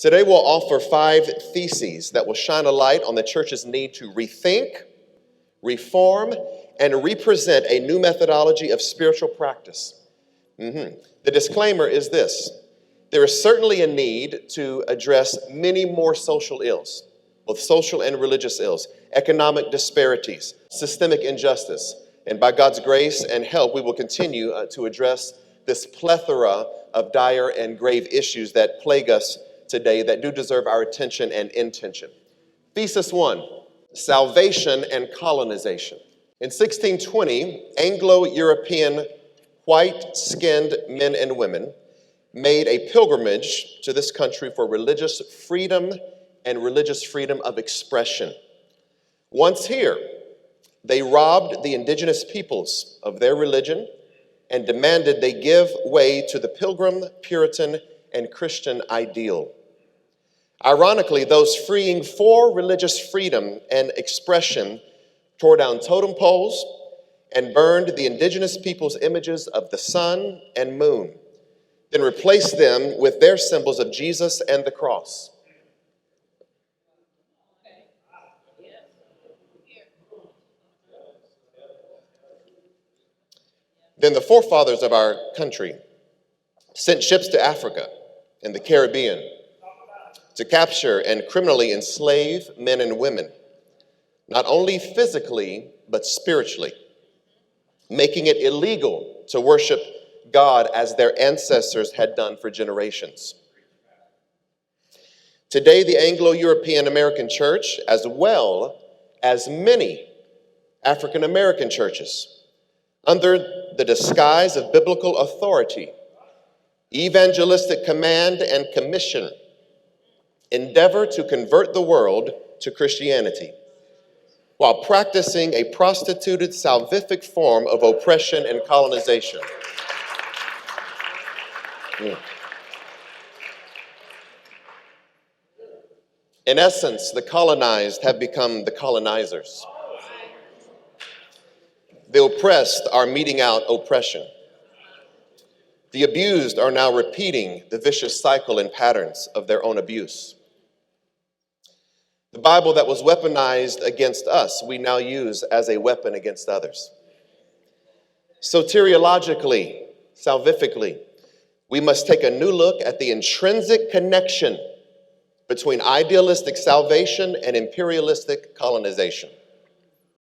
Today we'll offer 5 theses that will shine a light on the church's need to rethink, reform, and represent a new methodology of spiritual practice. The disclaimer is this: there is certainly a need to address many more social ills, both social and religious ills, economic disparities, systemic injustice. And by God's grace and help, we will continue to address this plethora of dire and grave issues that plague us today that do deserve our attention and intention. Thesis 1, salvation and colonization. In 1620, Anglo-European white-skinned men and women made a pilgrimage to this country for religious freedom and religious freedom of expression. Once here, they robbed the indigenous peoples of their religion and demanded they give way to the Pilgrim, Puritan, and Christian ideal. Ironically, those freeing for religious freedom and expression tore down totem poles and burned the indigenous people's images of the sun and moon, then replaced them with their symbols of Jesus and the cross. Then the forefathers of our country sent ships to Africa and the Caribbean to capture and criminally enslave men and women, not only physically, but spiritually, making it illegal to worship God as their ancestors had done for generations. Today, the Anglo-European American church, as well as many African American churches, under the disguise of biblical authority, evangelistic command and commission, endeavor to convert the world to Christianity while practicing a prostituted, salvific form of oppression and colonization. In essence, the colonized have become the colonizers. The oppressed are meting out oppression. The abused are now repeating the vicious cycle and patterns of their own abuse. The Bible that was weaponized against us, we now use as a weapon against others. Soteriologically, salvifically, we must take a new look at the intrinsic connection between idealistic salvation and imperialistic colonization.